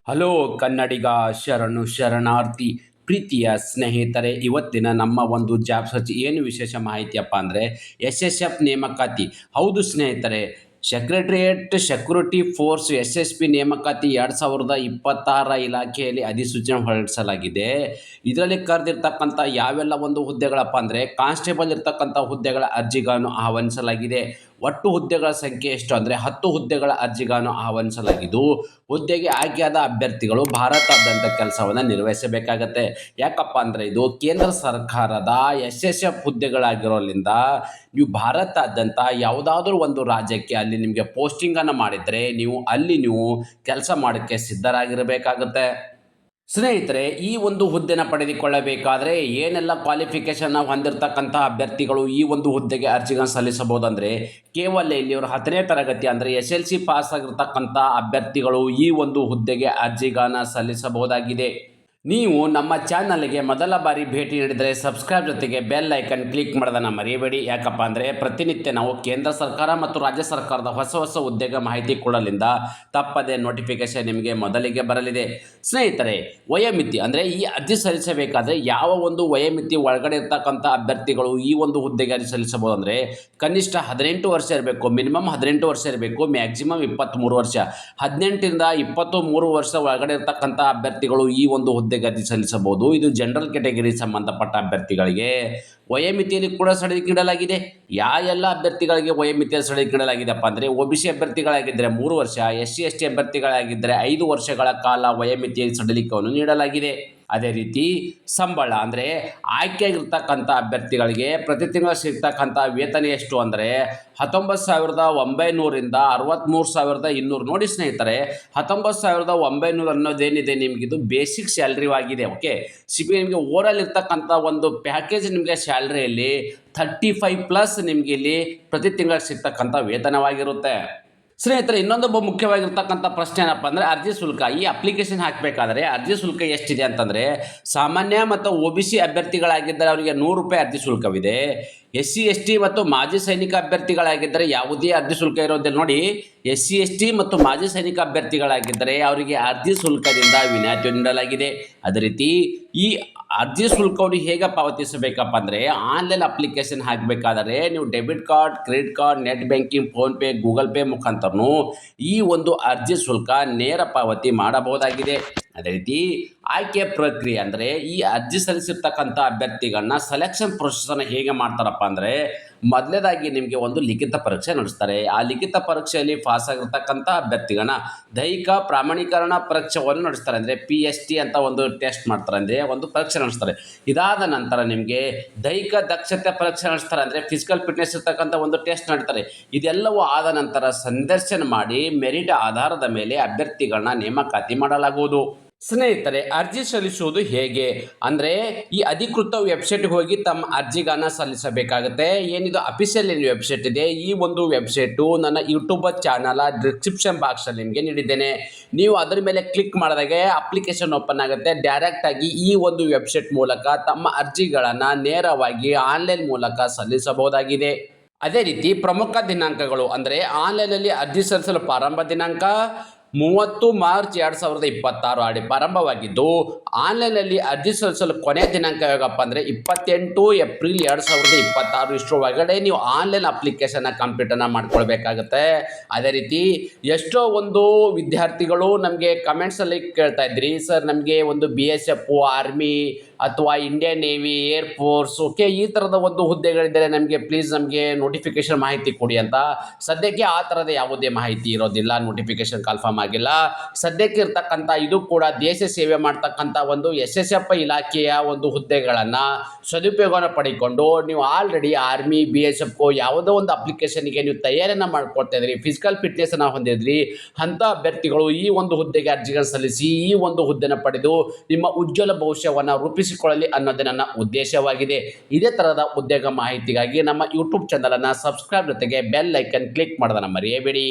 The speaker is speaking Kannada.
ಹಲೋ ಕನ್ನಡಿಗ ಶರಣು ಶರಣಾರ್ಥಿ ಪ್ರೀತಿಯ ಸ್ನೇಹಿತರೆ, ಇವತ್ತಿನ ನಮ್ಮ ಒಂದು ಜಾಬ್ ಸರ್ಚ್ ಏನು ವಿಶೇಷ ಮಾಹಿತಿಯಪ್ಪ ಅಂದರೆ SSF ನೇಮಕಾತಿ. ಹೌದು ಸ್ನೇಹಿತರೆ, ಸೆಕ್ರೆಟರಿಯೇಟ್ ಸೆಕ್ಯೂರಿಟಿ ಫೋರ್ಸ್ SSP ನೇಮಕಾತಿ 2026 ಇಲಾಖೆಯಲ್ಲಿ ಅಧಿಸೂಚನೆ ಹೊರಡಿಸಲಾಗಿದೆ. ಇದರಲ್ಲಿ ಕರೆದಿರ್ತಕ್ಕಂಥ ಯಾವೆಲ್ಲ ಒಂದು ಹುದ್ದೆಗಳಪ್ಪ ಅಂದರೆ ಕಾನ್ಸ್ಟೇಬಲ್ ಇರ್ತಕ್ಕಂಥ ಹುದ್ದೆಗಳ ಅರ್ಜಿಗಳನ್ನು ಆಹ್ವಾನಿಸಲಾಗಿದೆ. ಒಟ್ಟು ಹುದ್ದೆಗಳ ಸಂಖ್ಯೆ ಎಷ್ಟು ಅಂದರೆ 10 ಹುದ್ದೆಗಳ ಅರ್ಜಿಗಳನ್ನು ಆಹ್ವಾನಿಸಲಾಗಿದ್ದು, ಹುದ್ದೆಗೆ ಆಯ್ಕೆಯಾದ ಅಭ್ಯರ್ಥಿಗಳು ಭಾರತಾದ್ಯಂತ ಕೆಲಸವನ್ನು ನಿರ್ವಹಿಸಬೇಕಾಗತ್ತೆ. ಯಾಕಪ್ಪ ಅಂದರೆ ಇದು ಕೇಂದ್ರ ಸರ್ಕಾರದ SSF ಹುದ್ದೆಗಳಾಗಿರೋದ್ರಿಂದ ನೀವು ಭಾರತಾದ್ಯಂತ ಯಾವುದಾದ್ರೂ ಒಂದು ರಾಜ್ಯಕ್ಕೆ ಅಲ್ಲಿ ನಿಮಗೆ ಪೋಸ್ಟಿಂಗನ್ನು ಮಾಡಿದರೆ ನೀವು ಕೆಲಸ ಮಾಡೋಕ್ಕೆ ಸಿದ್ಧರಾಗಿರಬೇಕಾಗುತ್ತೆ. ಸ್ನೇಹಿತರೆ, ಈ ಒಂದು ಹುದ್ದೆನ ಪಡೆದುಕೊಳ್ಳಬೇಕಾದ್ರೆ ಏನೆಲ್ಲ ಕ್ವಾಲಿಫಿಕೇಷನ್ ಹೊಂದಿರತಕ್ಕಂಥ ಅಭ್ಯರ್ಥಿಗಳು ಈ ಒಂದು ಹುದ್ದೆಗೆ ಅರ್ಜಿಗಳನ್ನು ಸಲ್ಲಿಸಬಹುದಂದರೆ, ಕೇವಲ ಇಲ್ಲಿಯವರು 10ನೇ ತರಗತಿ ಅಂದರೆ SLC ಪಾಸ್ ಆಗಿರ್ತಕ್ಕಂಥ ಅಭ್ಯರ್ಥಿಗಳು ಈ ಒಂದು ಹುದ್ದೆಗೆ ಅರ್ಜಿಗಳನ್ನು ಸಲ್ಲಿಸಬಹುದಾಗಿದೆ. ನೀವು ನಮ್ಮ ಚಾನಲ್ಗೆ ಮೊದಲ ಬಾರಿ ಭೇಟಿ ನೀಡಿದರೆ ಸಬ್ಸ್ಕ್ರೈಬ್ ಜೊತೆಗೆ ಬೆಲ್ ಐಕನ್ ಕ್ಲಿಕ್ ಮಾಡೋದನ್ನು ಮರೆಯಬೇಡಿ. ಯಾಕಪ್ಪ ಅಂದರೆ ಪ್ರತಿನಿತ್ಯ ನಾವು ಕೇಂದ್ರ ಸರ್ಕಾರ ಮತ್ತು ರಾಜ್ಯ ಸರ್ಕಾರದ ಹೊಸ ಹುದ್ದೆಗೆ ಮಾಹಿತಿ ಕೊಡಲಿಂದ ತಪ್ಪದೆ ನೋಟಿಫಿಕೇಶನ್ ನಿಮಗೆ ಮೊದಲಿಗೆ ಬರಲಿದೆ. ಸ್ನೇಹಿತರೆ, ವಯೋಮಿತಿ ಅಂದರೆ ಈ ಅರ್ಜಿ ಸಲ್ಲಿಸಬೇಕಾದ್ರೆ ಯಾವ ಒಂದು ವಯೋಮಿತಿ ಒಳಗಡೆ ಇರ್ತಕ್ಕಂಥ ಅಭ್ಯರ್ಥಿಗಳು ಈ ಒಂದು ಹುದ್ದೆಗೆ ಅರ್ಜಿ ಸಲ್ಲಿಸಬಹುದು ಅಂದರೆ, ಕನಿಷ್ಠ 18 ವರ್ಷ ಇರಬೇಕು, ಮಿನಿಮಮ್ 18 ವರ್ಷ ಇರಬೇಕು, ಮ್ಯಾಕ್ಸಿಮಮ್ 23 ವರ್ಷ. 18ರಿಂದ 23 ವರ್ಷ ಒಳಗಡೆ ಇರ್ತಕ್ಕಂಥ ಅಭ್ಯರ್ಥಿಗಳು ಈ ಒಂದು ಹುದ್ದೆಗೆ ಅರ್ಜಿ ಸಲ್ಲಿಸಬಹುದು. ಇದು ಜನರಲ್ ಕ್ಯಾಟಗರಿ ಸಂಬಂಧಪಟ್ಟ ಅಭ್ಯರ್ಥಿಗಳಿಗೆ. ವಯೋಮಿತಿಯಲ್ಲಿ ಕೂಡ ಸಡಿಲಿಕೆ ನೀಡಲಾಗಿದೆ. ಎಲ್ಲ ಅಭ್ಯರ್ಥಿಗಳಿಗೆ ವಯೋಮಿತಿಯಲ್ಲಿ ಸಡಿಲಿಕೆ ನೀಡಲಾಗಿದೆಪ್ಪ ಅಂದರೆ, OBC ಅಭ್ಯರ್ಥಿಗಳಾಗಿದ್ದರೆ 3 ವರ್ಷ, SC/ST ಅಭ್ಯರ್ಥಿಗಳಾಗಿದ್ದರೆ 5 ವರ್ಷಗಳ ಕಾಲ ವಯೋಮಿತಿಯಲ್ಲಿ ಸಡಿಲಿಕೆಯನ್ನು ನೀಡಲಾಗಿದೆ. ಅದೇ ರೀತಿ ಸಂಬಳ ಅಂದರೆ ಆಯ್ಕೆಯಾಗಿರ್ತಕ್ಕಂಥ ಅಭ್ಯರ್ಥಿಗಳಿಗೆ ಪ್ರತಿ ತಿಂಗಳು ಸಿಗ್ತಕ್ಕಂಥ ವೇತನ ಎಷ್ಟು ಅಂದರೆ 19,900ರಿಂದ 63,200. ನೋಡಿ ಸ್ನೇಹಿತರೆ, 19,900 ಅನ್ನೋದೇನಿದೆ ನಿಮಗಿದು ಬೇಸಿಕ್ ಸ್ಯಾಲ್ರಿ ಆಗಿದೆ. ಓಕೆ, ನಿಮಗೆ ಓವರಾಲ್ ಇರ್ತಕ್ಕಂಥ ಒಂದು ಪ್ಯಾಕೇಜ್ ನಿಮಗೆ ಸ್ಯಾಲ್ರಿಯಲ್ಲಿ 35+ ನಿಮಗೆ ಇಲ್ಲಿ ಪ್ರತಿ ತಿಂಗಳಿಗೆ ಸಿಗ್ತಕ್ಕಂಥ ವೇತನವಾಗಿರುತ್ತೆ. ಸ್ನೇಹಿತರೆ, ಇನ್ನೊಂದು ಮುಖ್ಯವಾಗಿರ್ತಕ್ಕಂಥ ಪ್ರಶ್ನೆ ಏನಪ್ಪ ಅಂದರೆ ಅರ್ಜಿ ಶುಲ್ಕ. ಈ ಅಪ್ಲಿಕೇಶನ್ ಹಾಕಬೇಕಾದ್ರೆ ಅರ್ಜಿ ಶುಲ್ಕ ಎಷ್ಟಿದೆ ಅಂತಂದರೆ, ಸಾಮಾನ್ಯ ಮತ್ತು OBC ಅಭ್ಯರ್ಥಿಗಳಾಗಿದ್ದರೆ ಅವರಿಗೆ 100 ರೂಪಾಯಿ ಅರ್ಜಿ ಶುಲ್ಕವಿದೆ. SC/ST ಮತ್ತು ಮಾಜಿ ಸೈನಿಕ ಅಭ್ಯರ್ಥಿಗಳಾಗಿದ್ದರೆ ಯಾವುದೇ ಅರ್ಜಿ ಶುಲ್ಕ ಇರೋದಿಲ್ಲ. ನೋಡಿ, SC/ST ಮತ್ತು ಮಾಜಿ ಸೈನಿಕ ಅಭ್ಯರ್ಥಿಗಳಾಗಿದ್ದರೆ ಅವರಿಗೆ ಅರ್ಜಿ ಶುಲ್ಕದಿಂದ ವಿನಾಯಿತಿ ನೀಡಲಾಗಿದೆ. ಅದೇ ರೀತಿ ಈ ಅರ್ಜಿ ಶುಲ್ಕವನ್ನು ಹೇಗೆ ಪಾವತಿಸಬೇಕಪ್ಪ ಅಂದರೆ, ಆನ್ಲೈನ್ ಅಪ್ಲಿಕೇಶನ್ ಹಾಕಬೇಕಾದರೆ ನೀವು debit card, credit card, net banking, PhonePe, Google Pay ಮುಖಾಂತರನು ಈ ಒಂದು ಅರ್ಜಿ ಶುಲ್ಕ ನೇರ ಪಾವತಿ ಮಾಡಬಹುದಾಗಿದೆ. ಅದೇ ರೀತಿ ಆಯ್ಕೆ ಪ್ರಕ್ರಿಯೆ ಅಂದರೆ ಈ ಅರ್ಜಿ ಸಲ್ಲಿಸಿರ್ತಕ್ಕಂಥ ಅಭ್ಯರ್ಥಿಗಳನ್ನ ಸೆಲೆಕ್ಷನ್ ಪ್ರೊಸೆಸನ್ನು ಹೇಗೆ ಮಾಡ್ತಾರಪ್ಪ ಅಂದರೆ, ಮೊದಲನೇದಾಗಿ ನಿಮಗೆ ಒಂದು ಲಿಖಿತ ಪರೀಕ್ಷೆ ನಡೆಸ್ತಾರೆ. ಆ ಲಿಖಿತ ಪರೀಕ್ಷೆಯಲ್ಲಿ ಪಾಸ್ ಆಗಿರ್ತಕ್ಕಂಥ ಅಭ್ಯರ್ಥಿಗಳನ್ನ ದೈಹಿಕ ಪ್ರಾಮಾಣೀಕರಣ ಪರೀಕ್ಷೆಯನ್ನು ನಡೆಸ್ತಾರೆ. ಅಂದರೆ PST ಅಂತ ಒಂದು ಟೆಸ್ಟ್ ಮಾಡ್ತಾರೆ, ಅಂದರೆ ಒಂದು ಪರೀಕ್ಷೆ ನಡೆಸ್ತಾರೆ. ಇದಾದ ನಂತರ ನಿಮಗೆ ದೈಹಿಕ ದಕ್ಷತೆ ಪರೀಕ್ಷೆ ನಡೆಸ್ತಾರೆ, ಅಂದರೆ ಫಿಸಿಕಲ್ ಫಿಟ್ನೆಸ್ ಇರ್ತಕ್ಕಂಥ ಒಂದು ಟೆಸ್ಟ್ ಮಾಡ್ತಾರೆ. ಇದೆಲ್ಲವೂ ಆದ ನಂತರ ಸಂದರ್ಶನ ಮಾಡಿ ಮೆರಿಟ್ ಆಧಾರದ ಮೇಲೆ ಅಭ್ಯರ್ಥಿಗಳನ್ನ ನೇಮಕಾತಿ ಮಾಡಲಾಗುವುದು. ಸ್ನೇಹಿತರೆ, ಅರ್ಜಿ ಸಲ್ಲಿಸುವುದು ಹೇಗೆ ಅಂದರೆ, ಈ ಅಧಿಕೃತ ವೆಬ್ಸೈಟ್ಗೆ ಹೋಗಿ ತಮ್ಮ ಅರ್ಜಿಗಳನ್ನು ಸಲ್ಲಿಸಬೇಕಾಗುತ್ತೆ. ಏನಿದು ಅಫಿಷಿಯಲ್ ವೆಬ್ಸೈಟ್ ಇದೆ, ಈ ಒಂದು ವೆಬ್ಸೈಟು ನನ್ನ ಯೂಟ್ಯೂಬ್ ಚಾನಲ್ ಡಿಸ್ಕ್ರಿಪ್ಷನ್ ಬಾಕ್ಸಲ್ಲಿ ನಿಮಗೆ ನೀಡಿದ್ದೇನೆ. ನೀವು ಅದರ ಮೇಲೆ ಕ್ಲಿಕ್ ಮಾಡಿದಾಗೆ ಅಪ್ಲಿಕೇಶನ್ ಓಪನ್ ಆಗುತ್ತೆ. ಡೈರೆಕ್ಟಾಗಿ ಈ ಒಂದು ವೆಬ್ಸೈಟ್ ಮೂಲಕ ತಮ್ಮ ಅರ್ಜಿಗಳನ್ನು ನೇರವಾಗಿ ಆನ್ಲೈನ್ ಮೂಲಕ ಸಲ್ಲಿಸಬಹುದಾಗಿದೆ. ಅದೇ ರೀತಿ ಪ್ರಮುಖ ದಿನಾಂಕಗಳು ಅಂದರೆ, ಆನ್ಲೈನಲ್ಲಿ ಅರ್ಜಿ ಸಲ್ಲಿಸಲು ಪ್ರಾರಂಭ ದಿನಾಂಕ 30 ಮಾರ್ಚ್ 2026 ಪ್ರಾರಂಭವಾಗಿದ್ದು, ಆನ್ಲೈನಲ್ಲಿ ಅರ್ಜಿ ಸಲ್ಲಿಸಲು ಕೊನೆಯ ದಿನಾಂಕ ಯಾವಾಗಪ್ಪ ಅಂದರೆ 28 ಏಪ್ರಿಲ್ 2026. ಇಷ್ಟರ ಒಳಗಡೆ ನೀವು ಆನ್ಲೈನ್ ಅಪ್ಲಿಕೇಶನ್ನ ಕಂಪ್ಲೀಟನ್ನು ಮಾಡ್ಕೊಳ್ಬೇಕಾಗತ್ತೆ. ಅದೇ ರೀತಿ ಎಷ್ಟೋ ಒಂದು ವಿದ್ಯಾರ್ಥಿಗಳು ನಮಗೆ ಕಮೆಂಟ್ಸಲ್ಲಿ ಕೇಳ್ತಾ ಇದ್ರಿ, ಸರ್ ನಮಗೆ ಒಂದು BSF, ಆರ್ಮಿ ಅಥವಾ ಇಂಡಿಯನ್ ನೇವಿ, ಏರ್ಫೋರ್ಸ್, ಓಕೆ, ಈ ಥರದ ಒಂದು ಹುದ್ದೆಗಳಿದ್ದರೆ ನಮಗೆ ಪ್ಲೀಸ್ ನಮಗೆ ನೋಟಿಫಿಕೇಶನ್ ಮಾಹಿತಿ ಕೊಡಿ ಅಂತ. ಸದ್ಯಕ್ಕೆ ಆ ಥರದ ಯಾವುದೇ ಮಾಹಿತಿ ಇರೋದಿಲ್ಲ, ನೋಟಿಫಿಕೇಶನ್ ಕನ್ಫರ್ಮ್ ಆಗಿಲ್ಲ. ಸದ್ಯಕ್ಕೆ ಇರ್ತಕ್ಕಂಥ ಇದು ಕೂಡ ದೇಶ ಸೇವೆ ಮಾಡ್ತಕ್ಕಂಥ ಒಂದು SSF ಇಲಾಖೆಯ ಒಂದು ಹುದ್ದೆಗಳನ್ನು ಸದುಪಯೋಗವನ್ನು ಪಡಿಕೊಂಡು ನೀವು ಆಲ್ರೆಡಿ ಆರ್ಮಿ, BSF ಯಾವುದೋ ಒಂದು ಅಪ್ಲಿಕೇಶನ್ಗೆ ನೀವು ತಯಾರಿಯನ್ನು ಮಾಡ್ಕೊಳ್ತಾ ಇದ್ರಿ, ಫಿಸಿಕಲ್ ಫಿಟ್ನೆಸ್ಸನ್ನು ಹೊಂದಿದ್ರಿ, ಅಂಥ ಅಭ್ಯರ್ಥಿಗಳು ಈ ಒಂದು ಹುದ್ದೆಗೆ ಅರ್ಜಿಗಳನ್ನು ಸಲ್ಲಿಸಿ ಈ ಒಂದು ಹುದ್ದೆನ ಪಡೆದು ನಿಮ್ಮ ಉಜ್ವಲ ಭವಿಷ್ಯವನ್ನು ರೂಪಿಸಿಕೊಳ್ಳಲಿ ಅನ್ನೋದೇ ನನ್ನ ಉದ್ದೇಶವಾಗಿದೆ. ಇದೇ ಥರದ ಉದ್ಯೋಗ ಮಾಹಿತಿಗಾಗಿ ನಮ್ಮ ಯೂಟ್ಯೂಬ್ ಚಾನಲನ್ನು ಸಬ್ಸ್ಕ್ರೈಬ್ ಜೊತೆಗೆ ಬೆಲ್ ಐಕನ್ ಕ್ಲಿಕ್ ಮಾಡೋದನ್ನು ಮರೆಯಬೇಡಿ.